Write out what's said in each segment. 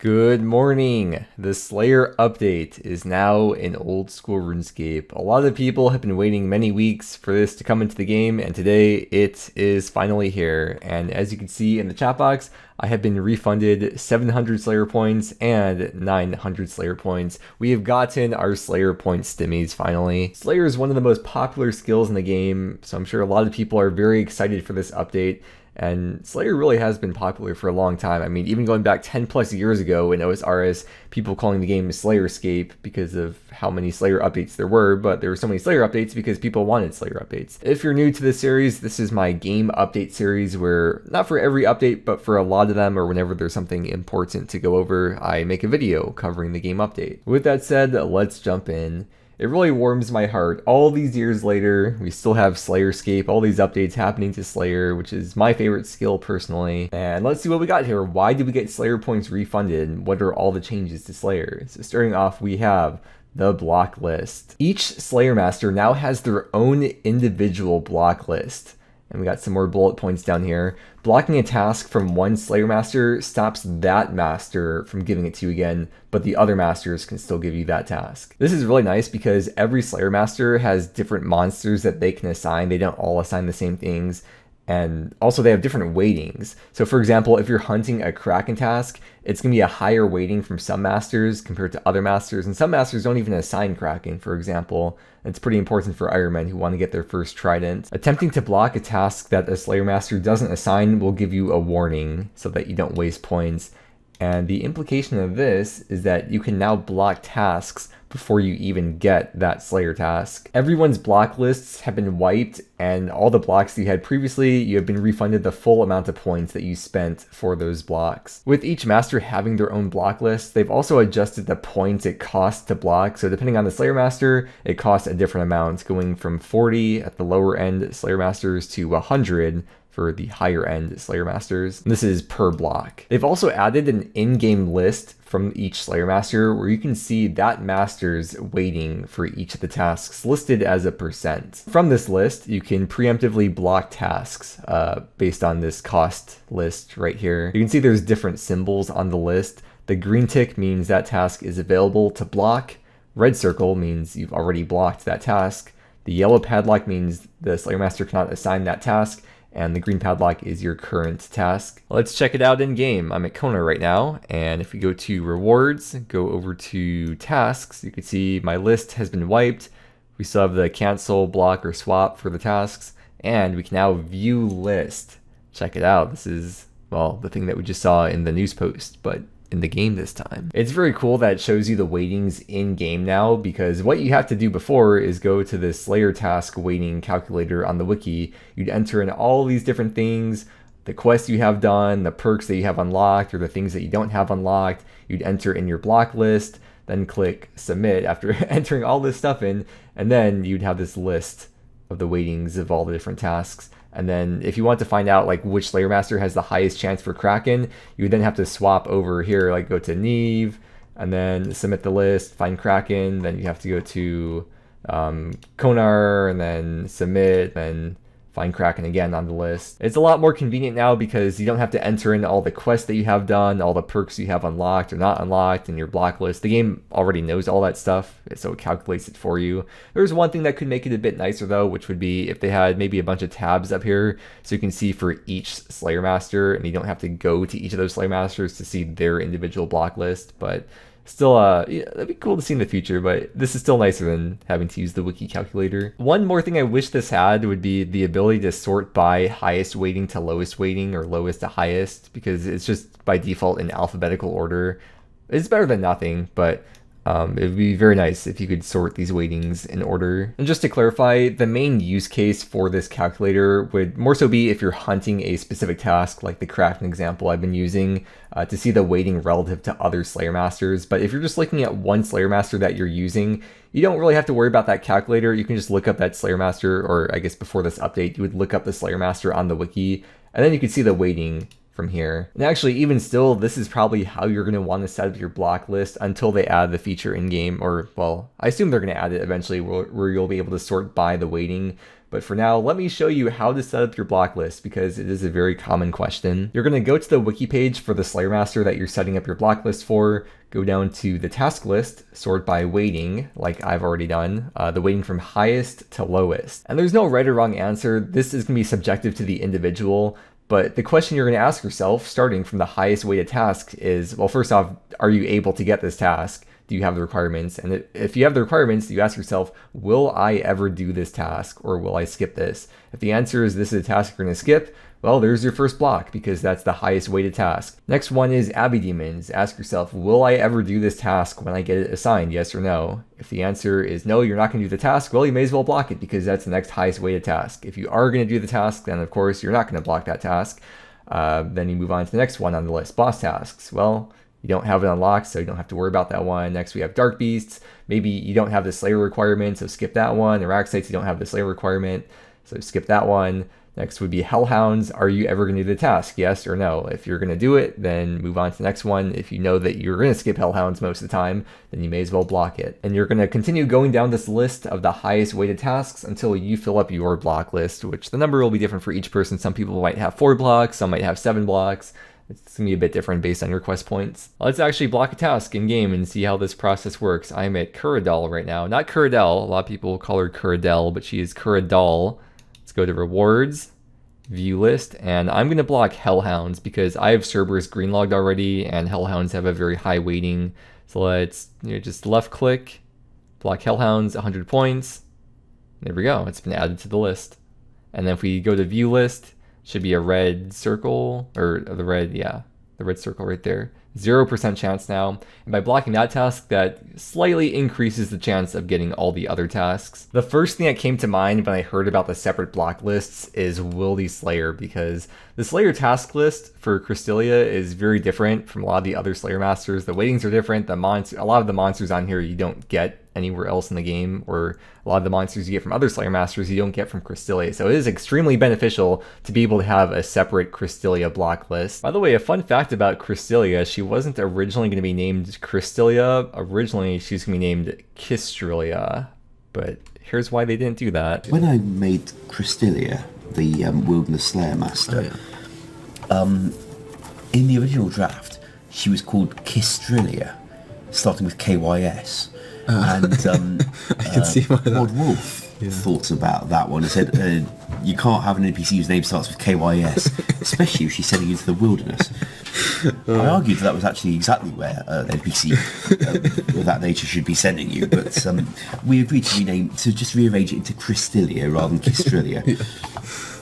Good morning! The Slayer update is now in old school RuneScape. A lot of people have been waiting many weeks for this to come into the game, and today it is finally here. And as you can see in the chat box, I have been refunded 700 Slayer points and 900 Slayer points. We have gotten our Slayer point stimmies finally. Slayer is one of the most popular skills in the game, so I'm sure a lot of people are very excited for this update. And Slayer really has been popular for a long time. I mean, even going back 10 plus years ago in OSRS, people calling the game Slayerscape because of how many Slayer updates there were, but there were so many Slayer updates because people wanted Slayer updates. If you're new to this series, this is my game update series where, not for every update, but for a lot of them, or whenever there's something important to go over, I make a video covering the game update. With that said, let's jump in. It really warms my heart. All these years later, we still have Slayerscape, all these updates happening to Slayer, which is my favorite skill personally. And let's see what we got here. Why did we get Slayer points refunded? What are all the changes to Slayer? So starting off, we have the block list. Each Slayer Master now has their own individual block list. And we got some more bullet points down here. Blocking a task from one Slayer Master stops that master from giving it to you again, but the other masters can still give you that task. This is really nice because every Slayer Master has different monsters that they can assign. They don't all assign the same things. And also they have different weightings. So for example, if you're hunting a Kraken task, it's going to be a higher weighting from some masters compared to other masters. And some masters don't even assign Kraken, for example. It's pretty important for Ironmen who want to get their first trident. Attempting to block a task that a Slayer Master doesn't assign will give you a warning so that you don't waste points. And the implication of this is that you can now block tasks before you even get that Slayer task. Everyone's block lists have been wiped, and all the blocks that you had previously, you have been refunded the full amount of points that you spent for those blocks. With each master having their own block list, they've also adjusted the points it costs to block. So depending on the Slayer Master, it costs a different amount, going from 40 at the lower end Slayer Masters to 100 for the higher end Slayer Masters. This is per block. They've also added an in-game list from each Slayer Master where you can see that master's weighting for each of the tasks listed as a percent. From this list, you can preemptively block tasks based on this cost list right here. You can see there's different symbols on the list. The green tick means that task is available to block. Red circle means you've already blocked that task. The yellow padlock means the Slayer Master cannot assign that task. And the green padlock is your current task. Let's check it out in game. I'm at Kona right now, and if we go to rewards, go over to tasks, you can see my list has been wiped. We still have the cancel, block, or swap for the tasks, and we can now view list. Check it out. This is, well, the thing that we just saw in the news post, but in the game this time. It's very cool that it shows you the weightings in game now, because what you have to do before is go to the Slayer task weighting calculator on the wiki. You'd enter in all these different things, the quests you have done, the perks that you have unlocked, or the things that you don't have unlocked. You'd enter in your block list, then click submit after entering all this stuff in, and then you'd have this list of the weightings of all the different tasks. And then if you want to find out like which Slayer Master has the highest chance for Kraken, you would then have to swap over here, like go to Neve, and then submit the list, find Kraken, then you have to go to Konar, and then submit, then find Kraken again on the list. It's a lot more convenient now because you don't have to enter in all the quests that you have done, all the perks you have unlocked or not unlocked in your block list. The game already knows all that stuff, so it calculates it for you. There's one thing that could make it a bit nicer though, which would be if they had maybe a bunch of tabs up here so you can see for each Slayer Master, and you don't have to go to each of those Slayer Masters to see their individual block list. But still, yeah, that'd be cool to see in the future, but this is still nicer than having to use the wiki calculator. One more thing I wish this had would be the ability to sort by highest weighting to lowest weighting, or lowest to highest, because it's just by default in alphabetical order. It's better than nothing, but it would be very nice if you could sort these weightings in order. And just to clarify, the main use case for this calculator would more so be if you're hunting a specific task, like the Kraken example I've been using, to see the weighting relative to other Slayer Masters. But if you're just looking at one Slayer Master that you're using, you don't really have to worry about that calculator. You can just look up that Slayer Master, or I guess before this update, you would look up the Slayer Master on the wiki, and then you could see the weighting from here. And actually, even still, this is probably how you're going to want to set up your block list until they add the feature in game, or, well, I assume they're going to add it eventually where you'll be able to sort by the weighting. But for now, let me show you how to set up your block list because it is a very common question. You're going to go to the wiki page for the Slayer Master that you're setting up your block list for, go down to the task list, sort by weighting, like I've already done, the weighting from highest to lowest. And there's no right or wrong answer. This is going to be subjective to the individual. But the question you're going to ask yourself, starting from the highest weighted task, is, well, first off, are you able to get this task? Do you have the requirements? And if you have the requirements, you ask yourself, will I ever do this task, or will I skip this? If the answer is this is a task you're going to skip, well, there's your first block because that's the highest weighted task. Next one is Abbey Demons. Ask yourself, will I ever do this task when I get it assigned, yes or no? If the answer is no, you're not going to do the task, well, you may as well block it because that's the next highest weighted task. If you are going to do the task, then of course you're not going to block that task. Then you move on to the next one on the list, boss tasks. Well, you don't have it unlocked, so you don't have to worry about that one. Next, we have Dark Beasts. Maybe you don't have the Slayer requirement, so skip that one. Araxites, you don't have the Slayer requirement, so skip that one. Next would be Hellhounds. Are you ever going to do the task? Yes or no? If you're going to do it, then move on to the next one. If you know that you're going to skip Hellhounds most of the time, then you may as well block it. And you're going to continue going down this list of the highest weighted tasks until you fill up your block list, which the number will be different for each person. Some people might have 4 blocks, some might have 7 blocks. It's going to be a bit different based on your quest points. Let's actually block a task in game and see how this process works. I'm at Kuradal right now. Not Kuradel. A lot of people call her Kuradel, but she is Kuradal. Let's go to rewards, view list, and I'm going to block Hellhounds because I have Cerberus greenlogged already and Hellhounds have a very high weighting. So let's just left click, block Hellhounds, 100 points. There we go. It's been added to the list. And then if we go to view list, should be a red circle, or the red circle right there. 0% chance now. And by blocking that task, that slightly increases the chance of getting all the other tasks. The first thing that came to mind when I heard about the separate block lists is Wildy Slayer, because the Slayer task list for Krystalia is very different from a lot of the other Slayer Masters. The weightings are different. A lot of the monsters on here you don't get anywhere else in the game, or a lot of the monsters you get from other Slayer Masters you don't get from Krystalia. So it is extremely beneficial to be able to have a separate Krystalia block list. By the way, a fun fact about Krystalia, she wasn't originally going to be named Krystalia. Originally, she was going to be named Kistralia, but here's why they didn't do that. When I made Krystalia, the Wilderness Slayer Master, in the original draft, she was called Kistralia, starting with KYS. And I can see why that. Rod Wolf thought about that one and said, you can't have an NPC whose name starts with KYS, especially if she's sending you into the wilderness. I argued that was actually exactly where an NPC of that nature should be sending you, but we agreed to just rearrange it into Krystalia rather than Kistralia.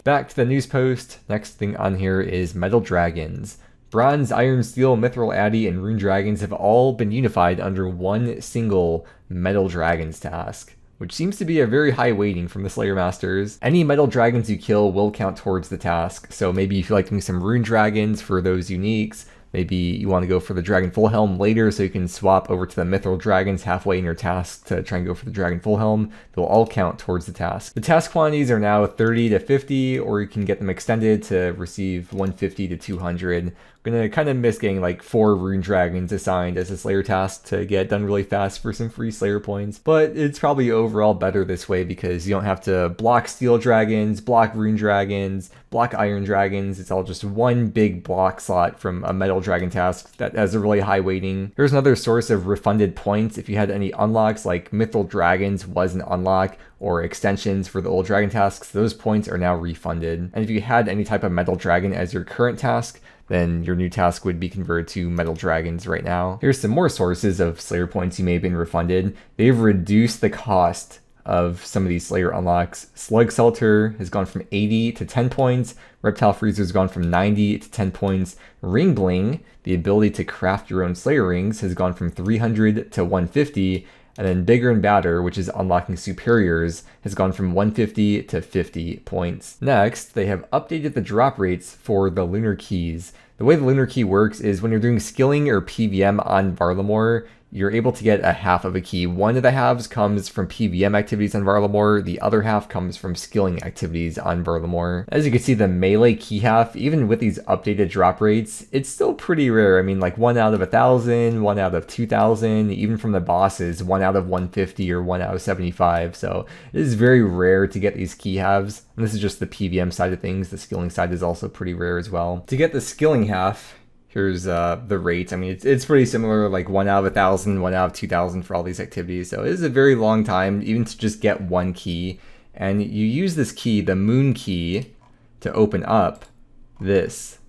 Back to the news post. Next thing on here is Metal Dragons. Bronze, Iron, Steel, Mithril, Addy, and Rune Dragons have all been unified under one single Metal Dragons task, which seems to be a very high weighting from the Slayer Masters. Any Metal Dragons you kill will count towards the task, so maybe if you like doing some Rune Dragons for those uniques, maybe you want to go for the Dragon Full Helm later so you can swap over to the Mithril Dragons halfway in your task to try and go for the Dragon Full Helm. They'll all count towards the task. The task quantities are now 30 to 50, or you can get them extended to receive 150 to 200. I'm gonna kind of miss getting like 4 Rune Dragons assigned as a Slayer task to get done really fast for some free Slayer points, but it's probably overall better this way because you don't have to block Steel Dragons, block Rune Dragons, block Iron Dragons. It's all just one big block slot from a Metal Dragon task that has a really high weighting. Here's another source of refunded points. If you had any unlocks like Mithril Dragons was an unlock, or extensions for the old dragon tasks, those points are now refunded. And if you had any type of Metal Dragon as your current task, then your new task would be converted to Metal Dragons right now. Here's some more sources of Slayer points you may have been refunded. They've reduced the cost of some of these Slayer unlocks. Slug Selter has gone from 80 to 10 points. Reptile Freezer has gone from 90 to 10 points. Ring Bling, the ability to craft your own Slayer rings, has gone from 300 to 150. And then Bigger and Badder, which is unlocking superiors, has gone from 150 to 50 points. Next, they have updated the drop rates for the Lunar keys. The way the Lunar key works is when you're doing skilling or PVM on Varlamore, you're able to get a half of a key. One of the halves comes from PVM activities on Varlamore, the other half comes from skilling activities on Varlamore. As you can see, the melee key half, even with these updated drop rates, it's still pretty rare. I mean, like 1 out of 1,000, 1 out of 2,000, even from the bosses, 1 out of 150 or 1 out of 75. So it is very rare to get these key halves. And this is just the PVM side of things. The skilling side is also pretty rare as well. To get the skilling half, here's the rate. I mean, it's pretty similar, like 1 out of 1,000, 1 out of 2,000 for all these activities. So it is a very long time, even to just get one key. And you use this key, the moon key, to open up this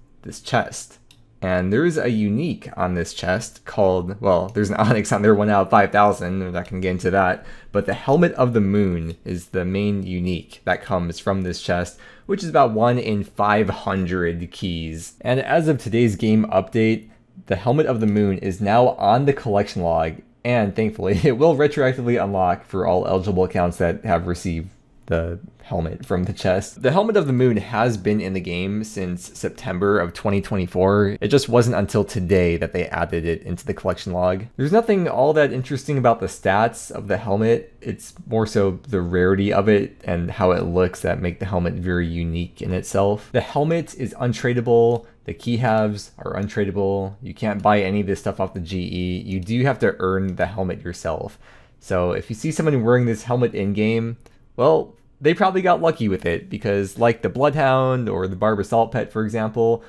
chest. And there's a unique on this chest called, well, there's an onyx on there, 1 out of 5,000, and I can get into that. But the Helmet of the Moon is the main unique that comes from this chest, which is about 1 in 500 keys. And as of today's game update, the Helmet of the Moon is now on the collection log, and thankfully it will retroactively unlock for all eligible accounts that have received the helmet from the chest. The Helmet of the Moon has been in the game since September of 2024. It just wasn't until today that they added it into the collection log. There's nothing all that interesting about the stats of the helmet. It's more so the rarity of it and how it looks that make the helmet very unique in itself. The helmet is untradeable. The key halves are untradeable. You can't buy any of this stuff off the GE. You do have to earn the helmet yourself. So if you see someone wearing this helmet in-game, well, they probably got lucky with it, because like the Bloodhound or the Barb Assault Pet, for example,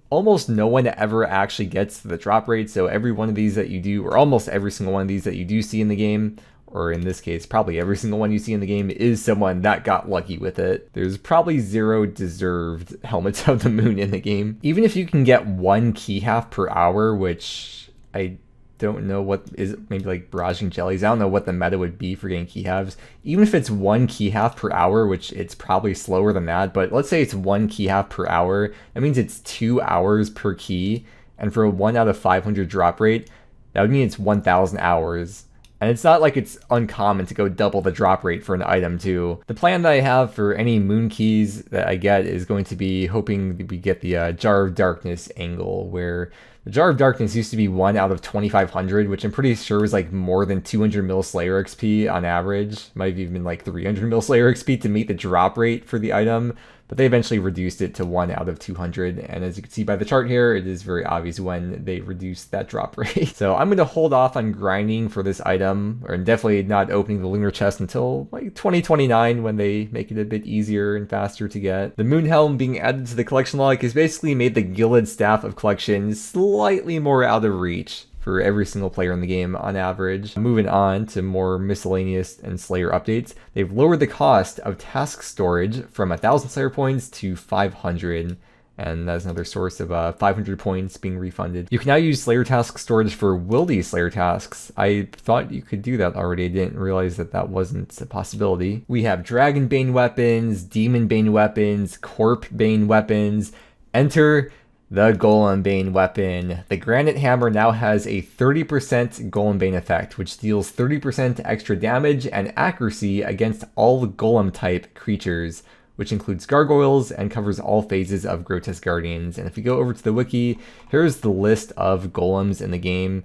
almost no one ever actually gets to the drop rate. So every one of these that you do, or almost every single one of these that you do see in the game, or in this case, probably every single one you see in the game, is someone that got lucky with it. There's probably 0 deserved Helmets of the Moon in the game. Even if you can get 1 key half per hour, which I don't know what is, maybe like barraging jellies. I don't know what the meta would be for getting key halves. Even if it's 1 key half per hour, which it's probably slower than that, but let's say it's 1 key half per hour, that means it's 2 hours per key. And for a 1 out of 500 drop rate, that would mean it's 1,000 hours. And it's not like it's uncommon to go double the drop rate for an item too. The plan that I have for any moon keys that I get is going to be hoping we get the Jar of Darkness angle, where the Jar of Darkness used to be 1 out of 2,500, which I'm pretty sure was like more than 200 mil Slayer XP on average. Might have even been like 300 mil Slayer XP to meet the drop rate for the item. But they eventually reduced it to 1 out of 200. And as you can see by the chart here, it is very obvious when they reduced that drop rate. So I'm going to hold off on grinding for this item, or definitely not opening the Lunar chest until like 2029, when they make it a bit easier and faster to get. The Moon Helm being added to the collection log has basically made the Gilded Staff of Collection slightly more out of reach for every single player in the game on average. Moving on to more Miscellaneous and Slayer updates, they've lowered the cost of task storage from 1,000 Slayer points to 500, and that's another source of 500 points being refunded. You can now use Slayer task storage for wildy Slayer tasks. I thought you could do that already. I didn't realize that that wasn't a possibility. We have Dragon Bane weapons, Demon Bane weapons, Corp Bane weapons. Enter the Golem Bane weapon. The Granite Hammer now has a 30% Golem Bane effect, which deals 30% extra damage and accuracy against all Golem type creatures, which includes gargoyles and covers all phases of Grotesque Guardians. And if you go over to the wiki, here's the list of golems in the game.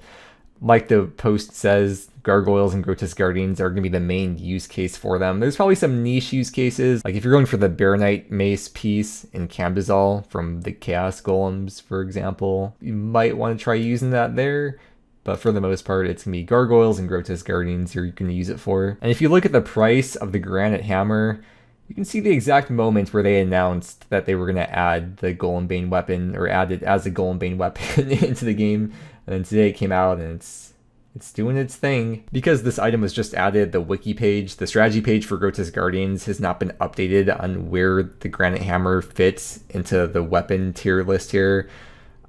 Like the post says, gargoyles and Grotesque Guardians are going to be the main use case for them. There's probably some niche use cases, like if you're going for the Baronite Mace piece in Cambizal from the Chaos Golems, for example, you might want to try using that there. But for the most part, it's going to be gargoyles and Grotesque Guardians you're going to use it for. And if you look at the price of the Granite Hammer, you can see the exact moment where they announced that they were going to add the Golem Bane weapon, or add it as a Golem Bane weapon into the game. And then today it came out and it's doing its thing. Because this item was just added, the wiki page, the strategy page for Grotesque Guardians has not been updated on where the Granite Hammer fits into the weapon tier list here.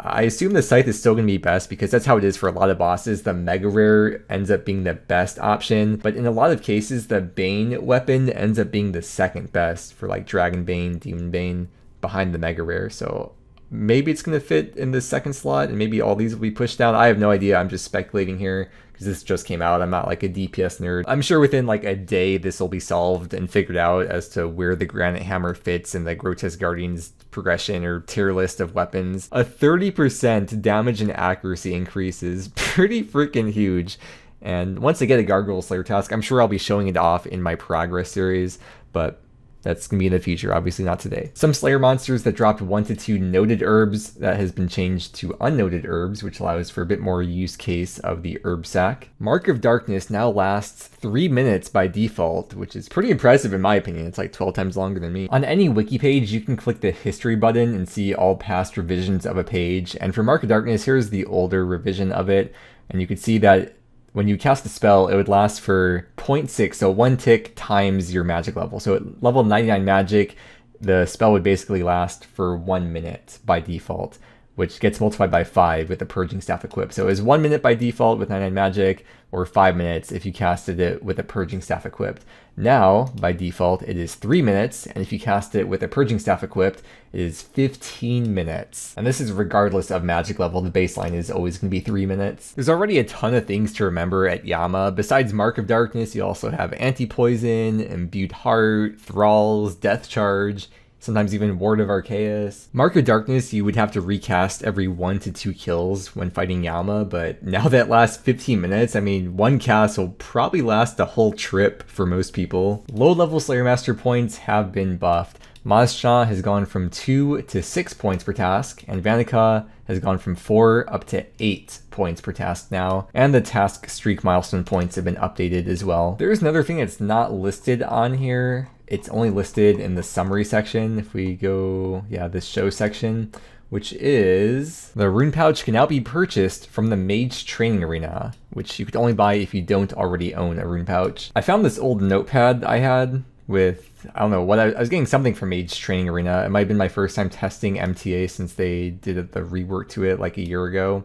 I assume the Scythe is still going to be best because that's how it is for a lot of bosses. The Mega Rare ends up being the best option, but in a lot of cases, the Bane weapon ends up being the second best for like Dragon Bane, Demon Bane, behind the Mega Rare. So maybe it's going to fit in the second slot and maybe all these will be pushed down. I have no idea. I'm just speculating here because this just came out. I'm not like a DPS nerd. I'm sure within like a day this will be solved and figured out as to where the Granite Hammer fits in the Grotesque Guardians progression or tier list of weapons. A 30% damage and accuracy increase is pretty freaking huge. And once I get a Gargoyle Slayer task, I'm sure I'll be showing it off in my progress series, but that's going to be in the future, obviously not today. Some Slayer monsters that dropped 1 to 2 noted herbs that has been changed to unnoted herbs, which allows for a bit more use case of the herb sack. Mark of Darkness now lasts 3 minutes by default, which is pretty impressive in my opinion. It's like 12 times longer than me. On any wiki page, you can click the history button and see all past revisions of a page. And for Mark of Darkness, here's the older revision of it. And you can see that when you cast a spell, it would last for 0.6, so 1 tick times your magic level. So at level 99 magic, the spell would basically last for 1 minute by default, which gets multiplied by 5 with the Purging Staff equipped. So it was 1 minute by default with 99 magic, or 5 minutes if you casted it with a Purging Staff equipped. Now, by default, it is 3 minutes, and if you cast it with a Purging Staff equipped, it is 15 minutes. And this is regardless of magic level, the baseline is always going to be 3 minutes. There's already a ton of things to remember at Yama. Besides Mark of Darkness, you also have Anti-Poison, Imbued Heart, Thralls, Death Charge, sometimes even Ward of Arceus. Mark of Darkness, you would have to recast every 1 to 2 kills when fighting Yama, but now that lasts 15 minutes, I mean, 1 cast will probably last the whole trip for most people. Low-level Slayer Master points have been buffed. Mazcha has gone from 2 to 6 points per task, and Vanica has gone from 4 up to 8 points per task now, and the task streak milestone points have been updated as well. There's another thing that's not listed on here. It's only listed in the summary section. If we go, this show section, which is the Rune Pouch can now be purchased from the Mage Training Arena, which you could only buy if you don't already own a Rune Pouch. I found this old notepad I had with, I don't know what, I was getting something from Mage Training Arena. It might have been my first time testing MTA since they did the rework to it like a year ago.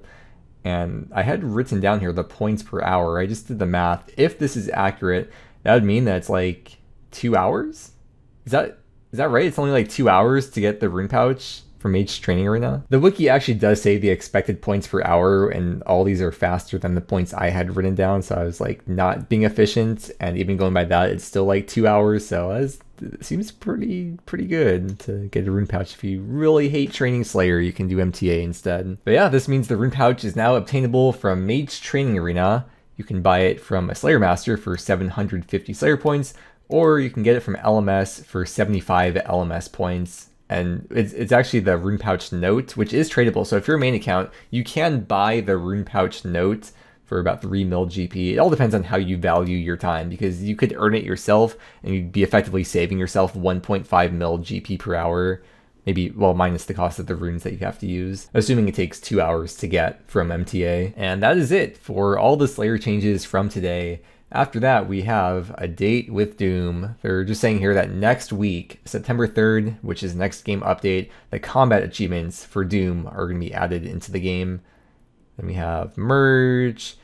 And I had written down here the points per hour. I just did the math. If this is accurate, that would mean that it's like 2 hours? Is that right? It's only like 2 hours to get the Rune Pouch from Mage Training Arena. The wiki actually does say the expected points per hour, and all these are faster than the points I had written down, so I was like not being efficient, and even going by that, it's still like 2 hours, so it seems pretty good to get a Rune Pouch. If you really hate training Slayer, you can do MTA instead. But yeah, this means the Rune Pouch is now obtainable from Mage Training Arena. You can buy it from a Slayer Master for 750 Slayer points, or you can get it from LMS for 75 LMS points. And it's actually the Rune Pouch note, which is tradable. So if you're a main account, you can buy the Rune Pouch note for about 3 mil GP. It all depends on how you value your time, because you could earn it yourself and you'd be effectively saving yourself 1.5 mil GP per hour. Maybe, well, minus the cost of the runes that you have to use, assuming it takes 2 hours to get from MTA. And that is it for all the Slayer changes from today. After that, we have a date with Doom. They're just saying here that next week, September 3rd, which is next game update, the combat achievements for Doom are going to be added into the game. Then we have merge,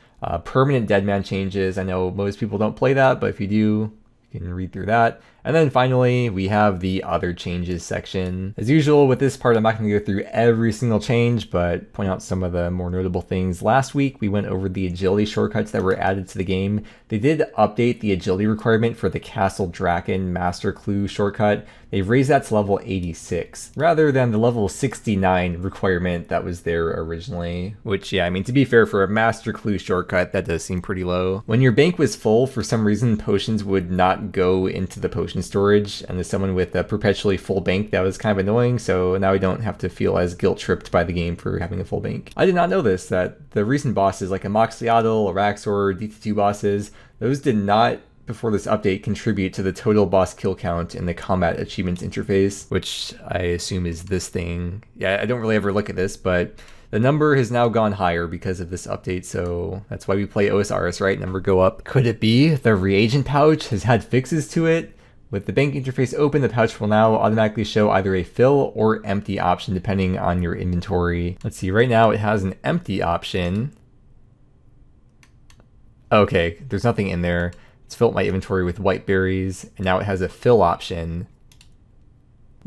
permanent Deadman changes. I know most people don't play that, but if you do, you can read through that. And then finally, we have the other changes section. As usual with this part, I'm not going to go through every single change, but point out some of the more notable things. Last week, we went over the agility shortcuts that were added to the game. They did update the agility requirement for the Castle Draken Master Clue shortcut. They've raised that to level 86, rather than the level 69 requirement that was there originally. Which, yeah, I mean, to be fair, for a Master Clue shortcut, that does seem pretty low. When your bank was full, for some reason, potions would not go into the potion storage, and as someone with a perpetually full bank, that was kind of annoying, so now I don't have to feel as guilt-tripped by the game for having a full bank. I did not know this, that the recent bosses like a Moxliadel, Araxor, DT2 bosses, those did not, before this update, contribute to the total boss kill count in the combat achievements interface, which I assume is this thing. Yeah, I don't really ever look at this, but the number has now gone higher because of this update, so that's why we play OSRS, right? Number go up. Could it be the reagent pouch has had fixes to it? With the bank interface open, the pouch will now automatically show either a fill or empty option depending on your inventory. Let's see, right now it has an empty option. Okay, there's nothing in there. It's filled my inventory with white berries, and now it has a fill option.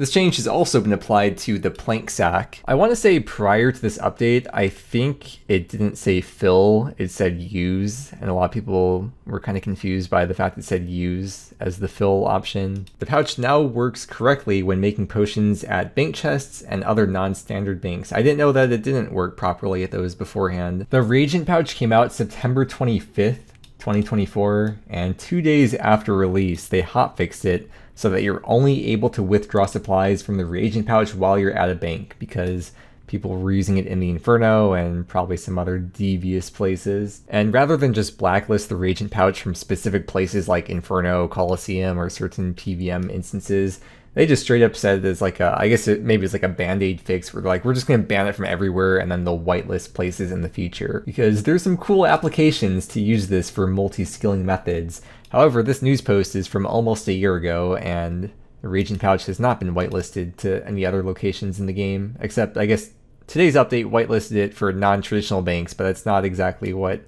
This change has also been applied to the plank sack. I want to say prior to this update, I think it didn't say fill, it said use, and a lot of people were kind of confused by the fact it said use as the fill option. The pouch now works correctly when making potions at bank chests and other non-standard banks. I didn't know that it didn't work properly at those beforehand. The reagent pouch came out September 25th, 2024, and 2 days after release, they hotfixed it so that you're only able to withdraw supplies from the reagent pouch while you're at a bank, because people were using it in the Inferno and probably some other devious places. And rather than just blacklist the reagent pouch from specific places like Inferno, Coliseum, or certain PVM instances, they just straight up said there's like a, I guess maybe it's like a band-aid fix where they're like, we're just going to ban it from everywhere, and then they'll whitelist places in the future. Because there's some cool applications to use this for multi-skilling methods. However, this news post is from almost a year ago, and the reagent pouch has not been whitelisted to any other locations in the game, except I guess today's update whitelisted it for non-traditional banks, but that's not exactly what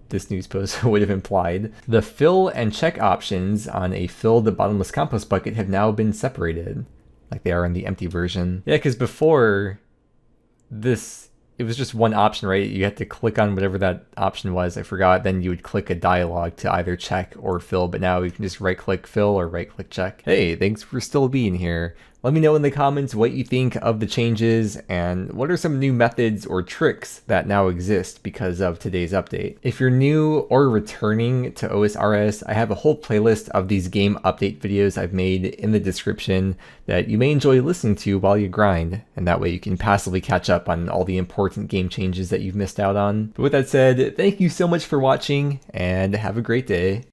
this news post would have implied. The fill and check options on a filled bottomless compost bucket have now been separated, like they are in the empty version. Yeah, because before this, it was just one option, right? You had to click on whatever that option was. I forgot. Then you would click a dialog to either check or fill, but now you can just right-click fill or right-click check. Hey, thanks for still being here. Let me know in the comments what you think of the changes and what are some new methods or tricks that now exist because of today's update. If you're new or returning to OSRS, I have a whole playlist of these game update videos I've made in the description that you may enjoy listening to while you grind, and that way you can passively catch up on all the important game changes that you've missed out on. But with that said, thank you so much for watching and have a great day.